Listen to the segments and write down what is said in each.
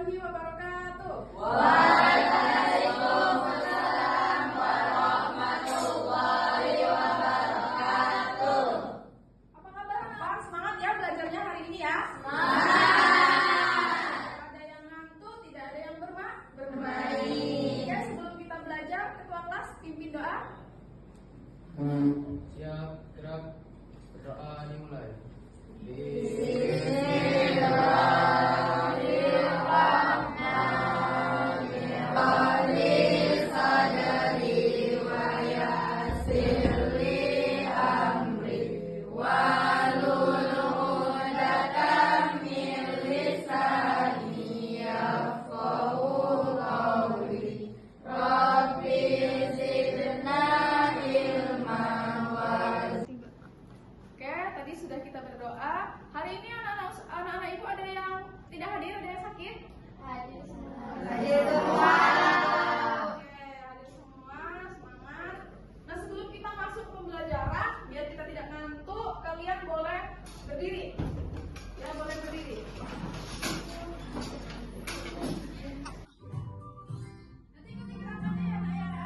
warahmatullahi wabarakatuh. Waalaikumsalam warahmatullahi wabarakatuh. Apa kabar anak? Semangat ya belajarnya hari ini ya. Ada yang ngantuk, tidak ada yang bermain. Oke, sebelum kita belajar, ketua kelas pimpin doa. Siap, gerak, berdoa dimulai. Oke, tadi sudah kita berdoa. Hari ini anak-anak ibu ada yang tidak hadir, ada yang sakit? Hadir semua. Oke, hadir semua, semangat. Nah, sebelum kita masuk pembelajaran, biar kita tidak ngantuk, kalian boleh berdiri. Ya, boleh berdiri. Nanti ikuti gerakannya ya, Nak ya.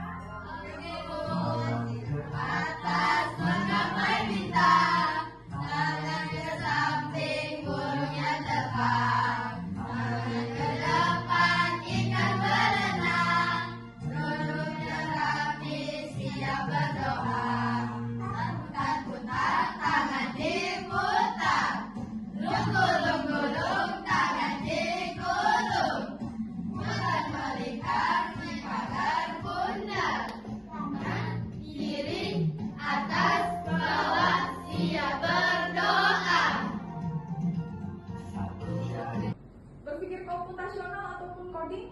Atas menggapai bintang, tangan ke samping, burungnya terbang. Tangan ke depan, ikan berenang. Duduknya rapi, siap berdoa. Tangan putar, tangan diputar. Lung-lung-lung, tangan digulung. Putar balikan, pagar bundar. Tangan kiri, atas, bawah, siap berdoa. Berpikir komputasional ataupun coding?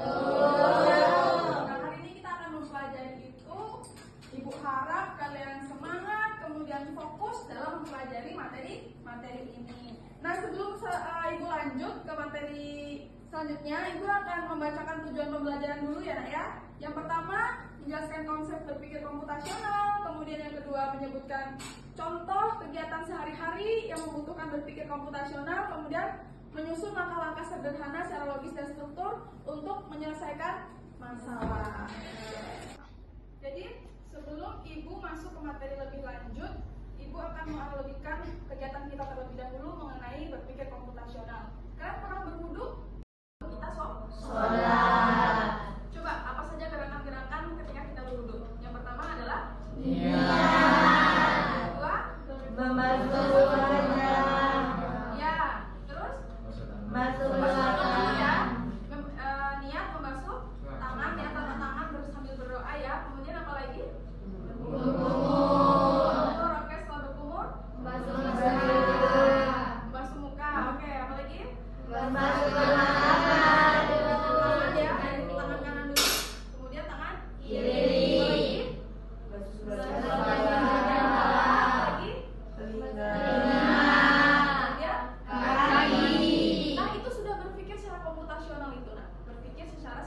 Nah, hari ini kita akan mempelajari itu. Ibu harap kalian semangat, kemudian fokus dalam mempelajari materi ini. Nah, sebelum Ibu lanjut ke materi selanjutnya, Ibu akan membacakan tujuan pembelajaran dulu ya, Nak ya. Yang pertama, menjelaskan konsep berpikir komputasional. Kemudian yang kedua, menyebutkan contoh kegiatan sehari-hari yang membutuhkan berpikir komputasional. Kemudian menyusun langkah-langkah sederhana secara logis dan struktur untuk menyelesaikan masalah. Jadi, sebelum Ibu masuk ke materi lebih lanjut, Ibu akan menganalogikan kegiatan kita terlebih dahulu mengenai berpikir komputasional. Kalian pernah berwudu? Kita sholat. Coba, apa saja gerakan-gerakan ketika kita berwudu? Yang pertama adalah Yang kedua, ya. Terus ya. Niat membasuh tangan, ya, tata tangan sambil berdoa ya. Kemudian apa lagi? Berkumur. Oke, setelah berkumur, membasuh muka. Oke, apa lagi? Tangan ya, dari tangan kanan dulu. Kemudian tangan kiri. Lagi. Kemudian kaki. Nah, itu sudah berpikir secara komputasional itu, nah. Berpikir secara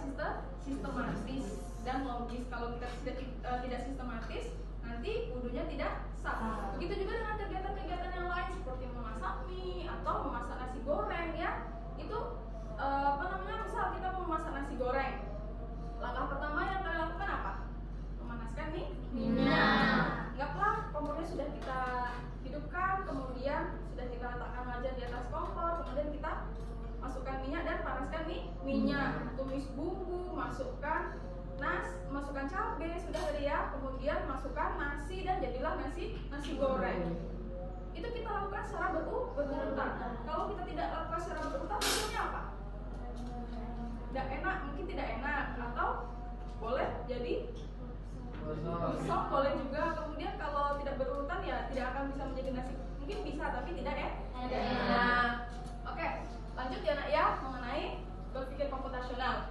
sistematis dan logis. Kalau kita tidak sistematis, nanti wudunya tidak sah. Begitu juga dengan kegiatan-kegiatan yang lain seperti memasak mie atau memasak nasi goreng ya. Itu misal kita mau memasak nasi goreng. Langkah pertama yang kalian lakukan apa? Memanaskan minyak. Anggaplah kompornya sudah kita hidupkan, kemudian sudah kita letakkan wajan di atas kompor, kemudian kita masukkan minyak dan panaskan minyak. Tumis bumbu, masukkan cabai sudah tadi ya, kemudian masukkan nasi dan jadilah nasi goreng. Itu kita lakukan secara berurutan. Kalau kita tidak lakukan secara berurutan, hasilnya apa? Tidak enak, mungkin tidak enak, atau boleh jadi gosong, boleh juga. Kemudian kalau tidak berurutan ya tidak akan bisa menjadi nasi. Mungkin bisa tapi tidak ya. Enak. Oke, lanjut ya Nak ya mengenai berpikir komputasional.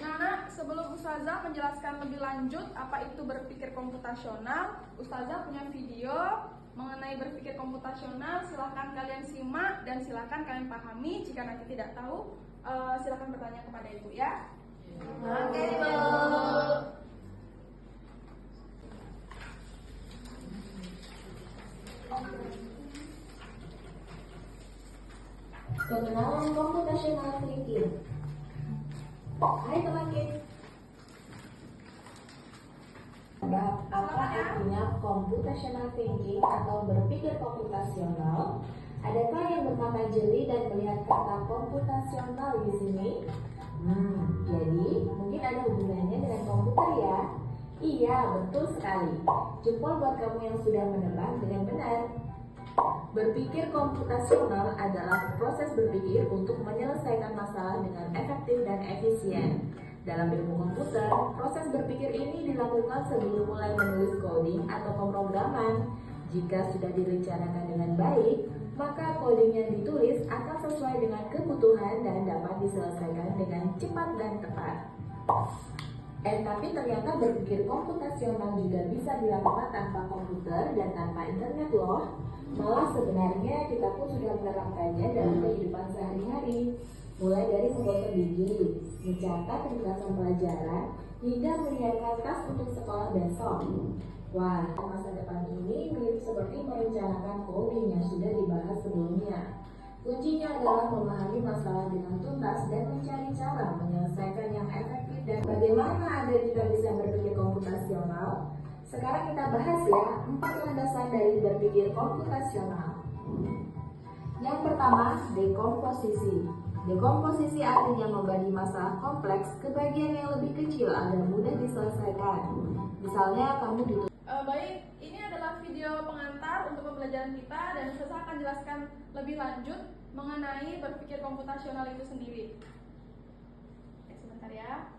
Nah, sebelum Ustazah menjelaskan lebih lanjut apa itu berpikir komputasional, Ustazah punya video mengenai berpikir komputasional. Silahkan kalian simak dan silahkan kalian pahami. Jika nanti tidak tahu, silahkan bertanya kepada Ibu ya. Oke, Ibu. Pengenalan computational thinking. Hai teman kita. Apa artinya computational thinking atau berpikir komputasional? Adakah yang bermata jeli dan melihat kata komputasional di sini? Jadi mungkin ada hubungannya dengan komputer ya? Iya, betul sekali. Jempol buat kamu yang sudah menebak dengan benar. Berpikir komputasional adalah proses berpikir untuk menyelesaikan masalah dengan efektif dan efisien. Dalam ilmu komputer, proses berpikir ini dilakukan sebelum mulai menulis coding atau pemrograman. Jika sudah direncanakan dengan baik, maka coding yang ditulis akan sesuai dengan kebutuhan dan dapat diselesaikan dengan cepat dan tepat. Tapi ternyata berpikir komputasional juga bisa dilakukan tanpa komputer dan tanpa internet loh. Malah sebenarnya kita pun sudah menerapkannya dalam kehidupan sehari-hari. Mulai dari membuat strategi, mencatat ringkasan pelajaran, hingga menyiapkan tas untuk sekolah besok. Wah, masa depan ini mirip seperti merencanakan coding yang sudah dibahas sebelumnya. Kuncinya adalah memahami masalah dengan tuntas dan mencari cara menyelesaikan yang efektif. Dan bagaimana agar kita bisa berpikir komputasional? Sekarang kita bahas ya 4 landasan dari berpikir komputasional. Yang pertama, dekomposisi. Dekomposisi artinya membagi masalah kompleks ke bagian yang lebih kecil agar mudah diselesaikan. Misalnya kamu ditulis. Baik, ini adalah video pengantar untuk pembelajaran kita dan saya akan jelaskan lebih lanjut mengenai berpikir komputasional itu sendiri. Sebentar ya.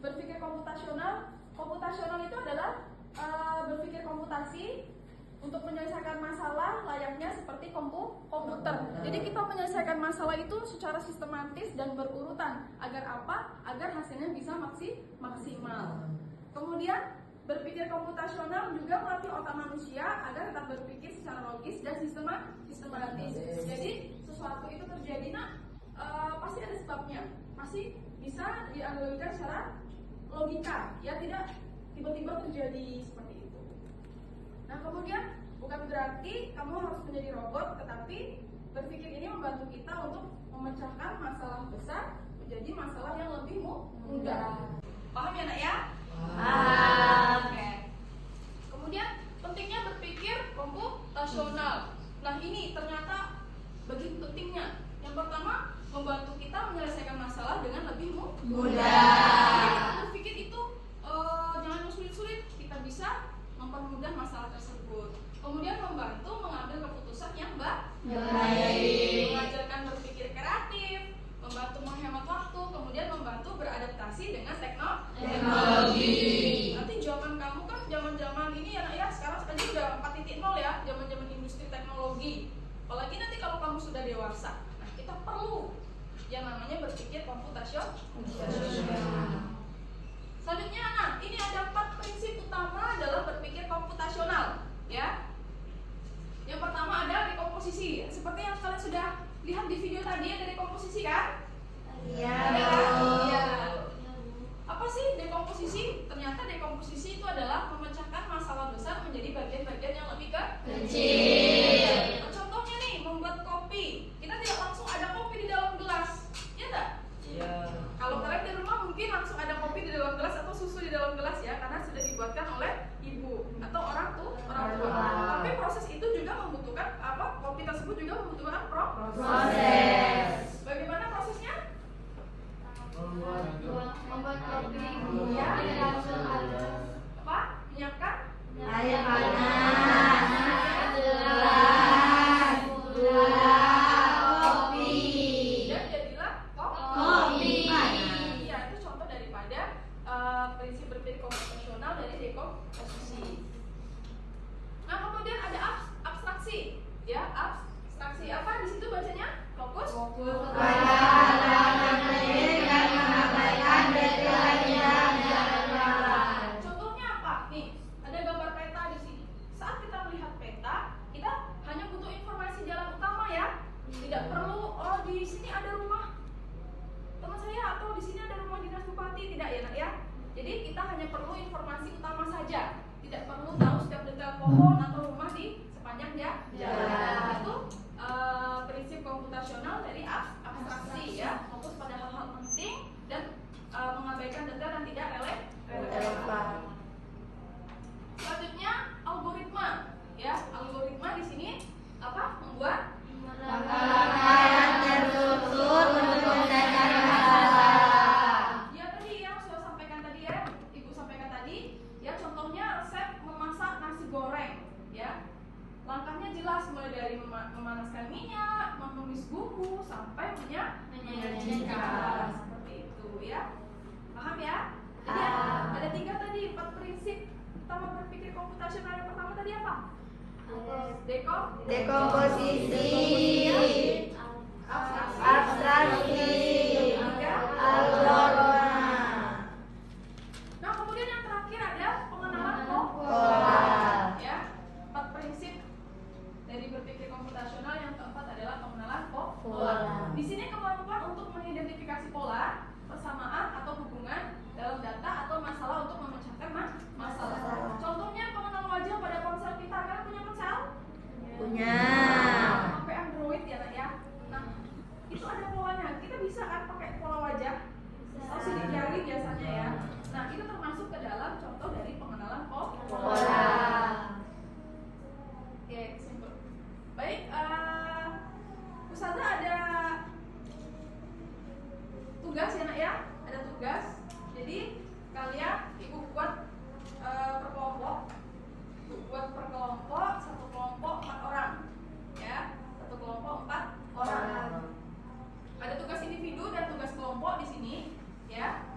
Berpikir komputasional itu adalah berpikir komputasi untuk menyelesaikan masalah layaknya seperti komputer. Jadi kita menyelesaikan masalah itu secara sistematis dan berurutan. Agar apa? Agar hasilnya bisa maksimal. Kemudian berpikir komputasional juga melatih otak manusia agar tetap berpikir secara logis dan sistematis. Jadi sesuatu itu terjadi pasti ada sebabnya. Pasti bisa dianalogikan secara logika, ya tidak tiba-tiba terjadi seperti itu. Nah kemudian bukan berarti kamu harus menjadi robot, tetapi berpikir ini membantu kita untuk memecahkan masalah besar menjadi masalah yang lebih mudah. Paham ya nak ya? Oke. Kemudian pentingnya berpikir komputasional. Nah ini ternyata begitu pentingnya. Yang pertama membantu kita menyelesaikan masalah dengan lebih mudah. Jadi kita berpikir itu jangan sulit-sulit, kita bisa mempermudah masalah tersebut. Kemudian membantu mengambil keputusan yang baik, mengajarkan berpikir kreatif, membantu menghemat waktu, kemudian membantu beradaptasi dengan teknologi. Nanti zaman kamu kan zaman ini ya nak ya, sekarang aja udah 4.0 ya, zaman industri teknologi. Apalagi nanti kalau kamu sudah dewasa, nah kita perlu yang namanya berpikir komputasional. Selanjutnya, nah ini ada 4 prinsip utama dalam berpikir komputasional, ya. Yang pertama ada dekomposisi. Seperti yang kalian sudah lihat di video tadi ada dekomposisi kan? Iya. Ya. Apa sih dekomposisi? Ternyata dekomposisi itu adalah memecahkan masalah besar menjadi bagian-bagian yang lebih kecil. Contohnya nih, membuat kopi. Kita tidak langsung ada kopi di dalam gelas, ya enggak? Iya. Kalau kalian di rumah mungkin langsung ada kopi di dalam gelas atau susu di dalam gelas ya, karena sudah dibuatkan oleh ibu atau orang tua. Tapi proses itu juga membutuhkan apa? Kopi tersebut juga membutuhkan proses. Bagaimana prosesnya? Membuat kopi. Ya, apa? Menyiapkan Air panas. Gelas. Kopi. dan jadilah Kopi. Iya, itu contoh daripada prinsip berpikir komputasional dari dekomposisi. Nah, kemudian ada abstraksi, ya abstraksi apa di situ bacanya? Fokus Pada hal-hal penting dan mengabaikan detail yang jalan. Contohnya apa? Nih, ada gambar peta di sini. Saat kita melihat peta, kita hanya butuh informasi jalan utama ya. Tidak perlu di sini ada rumah teman saya atau di sini ada rumah dinas bupati, tidak ya nak ya. Jadi kita hanya perlu informasi utama saja. Tidak perlu tahu setiap detail pohon atau rumah di sepanjang jalan. Itu jelas mulai dari memanaskan minyak, menumis bumbu sampai menyajikan seperti itu ya. Paham ya? Jadi ada 3 tadi 4 prinsip utama berpikir komputasional. Yang pertama tadi apa? Dekomposisi, abstraksi, algoritma. Nah, kemudian yang terakhir ada pengenalan Pola. Ya, 4 prinsip dari berpikir komputasional. Yang keempat adalah pengenalan pola. Di sini kemampuan untuk mengidentifikasi pola, persamaan atau hubungan dalam data atau masalah untuk memecahkan masalah. Contohnya pengenal wajah pada ponsel kita. Kalian punya ponsel? Punya. Sampai Android ya nak ya. Nah, itu ada polanya. Kita bisa kan pakai pola wajah? Atau sidik jari biasanya ya. Nah, itu termasuk ke dalam contoh dari pengenalan pola. Oke, simpel. Baik, Ustazah ada tugas ya nak ya. Ada tugas. Jadi kalian ibu buat per kelompok. Buat per kelompok, satu kelompok 4 orang. Ya, satu kelompok 4 orang. Ada tugas individu dan tugas kelompok di sini, ya.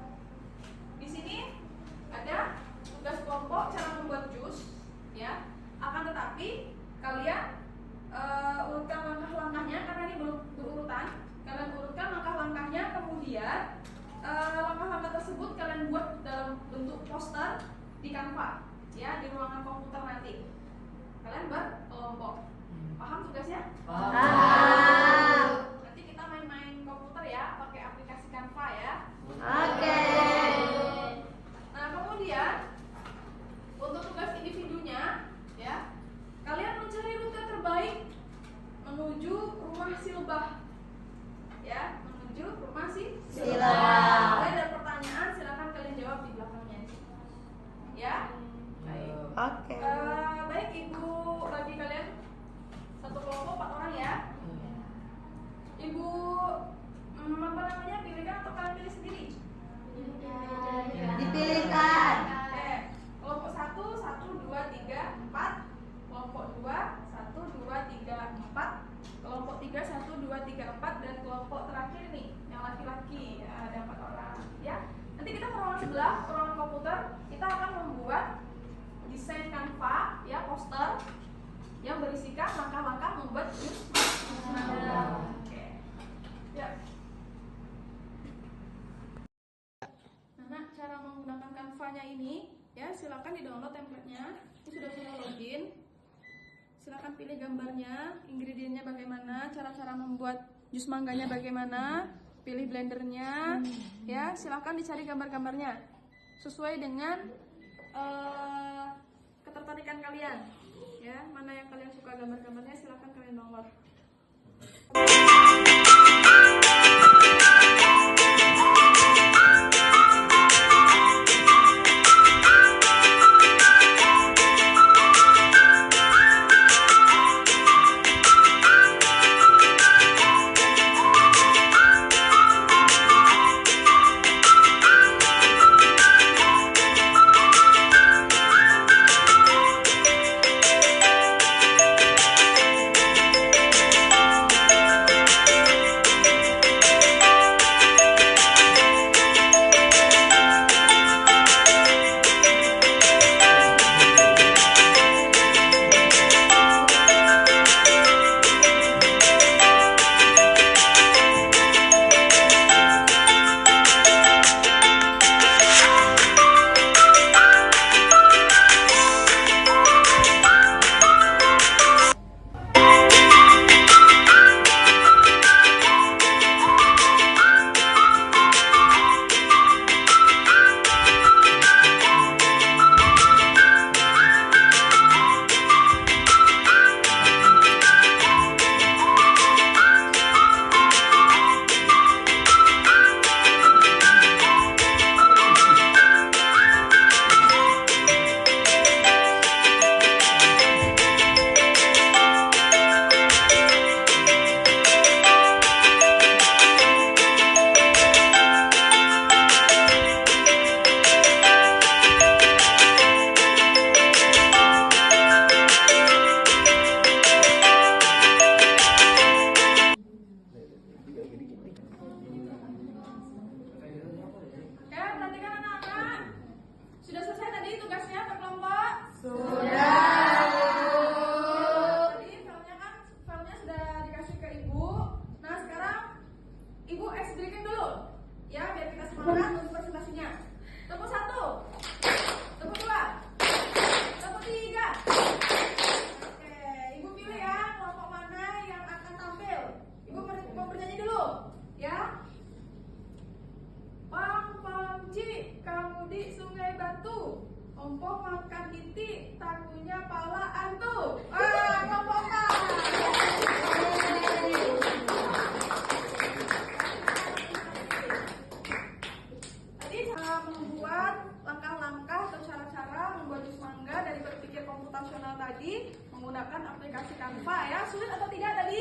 Di sini ada tugas kelompok cara membuat jus, ya. Akan tetapi kalian urutkan langkah-langkahnya karena ini belum berurutan. Kalian urutkan langkah-langkahnya, kemudian langkah-langkah tersebut kalian buat dalam bentuk poster di Canva, ya, di ruangan komputer nanti. Kalian berkelompok. Paham tugasnya? Paham. Nanti kita main-main komputer ya, pakai aplikasi Canva ya. Oke. Nah, kemudian untuk tugas individunya, ya, kalian mencari rute terbaik menuju rumah Silbah, ya, menuju rumah Silbah. Kalau ada pertanyaan, silakan kalian jawab di belakangnya, ya. Baik. Oke. Baik, Ibu bagi kalian satu kelompok 4 orang ya. Ibu apa namanya, pilihkan atau kalian pilih sendiri? Dipilihkan. Oke. Kelompok 1, 1, 2, 3, 4. Kelompok 2, 1, 2, 3, 4. Kelompok 3, 1, 2, 3, 4. Dan kelompok terakhir nih, yang laki-laki, ya, ada 4 orang ya. Nanti kita ke ruangan sebelah, ke ruangan komputer. Kita akan membuat desain Canva, ya, poster yang berisikan langkah-langkah membuat jus. Oke. Ya. Nah, cara menggunakan Canva-nya ini, ya, silakan di-download template-nya. Ini sudah saya login. Silakan pilih gambarnya, ingredientnya bagaimana, cara-cara membuat jus mangganya bagaimana, pilih blendernya, ya, silakan dicari gambar-gambarnya sesuai dengan ketertarikan kalian, ya, mana yang kalian suka gambar-gambarnya, silakan kalian download. aplikasi Canva ya. Sulit atau tidak tadi?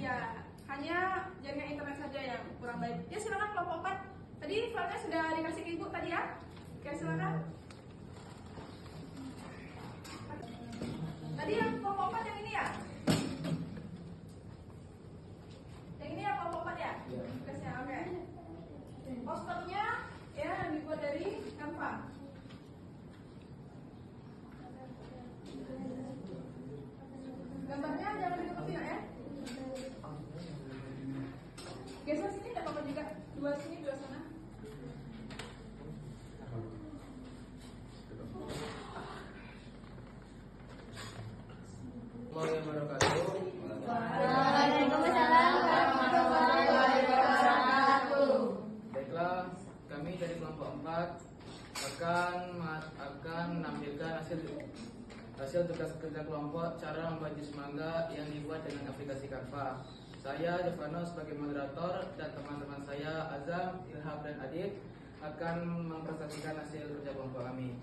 Iya, hanya jaringan internet saja yang kurang baik. Ya silakan kelompok 4. Tadi filenya sudah dikasih ke ibu tadi ya. Oke silakan. Tadi yang kelompok 4 yang ini ya? Yang ini ya kelompok 4 ya? Tugasnya, oke. Posternya ya yang dibuat dari Canva. Gambarnya jangan ditutupi ya. Geser sini tidak apa-apa juga. Dua sini, dua sana. Warahmatullahi wabarakatuh. Waalaikumsalam warahmatullahi wabarakatuh. Baiklah, kami dari kelompok 4 akan menampilkan hasil tugas kerja kelompok cara membuat jus mangga yang dibuat dengan aplikasi Canva. Saya Jovano sebagai moderator dan teman-teman saya Azam, Ilham dan Adit akan mempresentasikan hasil kerja kelompok kami.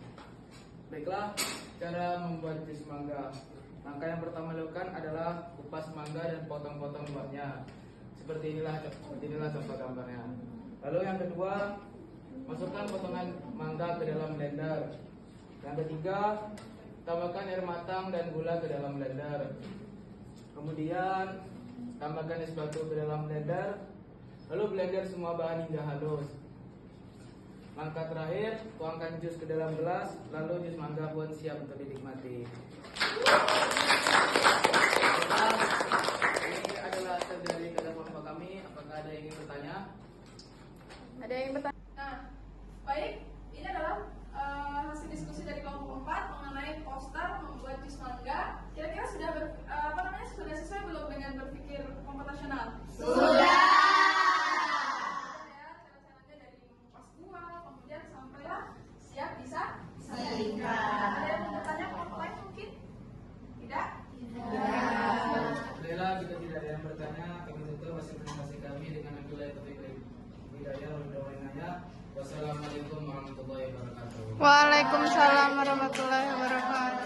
Baiklah, cara membuat jus mangga. Langkah yang pertama dilakukan adalah kupas mangga dan potong-potong buahnya. Seperti inilah contoh gambarnya. Lalu yang kedua, masukkan potongan mangga ke dalam blender. Yang ketiga, tambahkan air matang dan gula ke dalam blender. Kemudian tambahkan es batu ke dalam blender. Lalu blender semua bahan hingga halus. Langkah terakhir, tuangkan jus ke dalam gelas. Lalu jus mangga pun siap untuk dinikmati. Ini adalah hasil dari kerja kelompok kami. Apakah ada yang ingin bertanya? Ada yang bertanya? Nah, baik. Ini adalah hasil diskusi dari kelompok 4 mengenai poster membuat jus mangga. Kira-kira sudah sudah sesuai belum dengan berpikir komputasional? Sudah. Ya, cara-caranya dari mengupas buah, kemudian sampailah siap bisa disajikan. Ada yang mau bertanya kelompok lain mungkin? Tidak? Baiklah, jika tidak ada yang bertanya, kami tutup hasil presentasi kami dengan nilai topik hidayah dan Wassalamualaikum warahmatullahi wabarakatuh. Waalaikumsalam warahmatullahi wabarakatuh.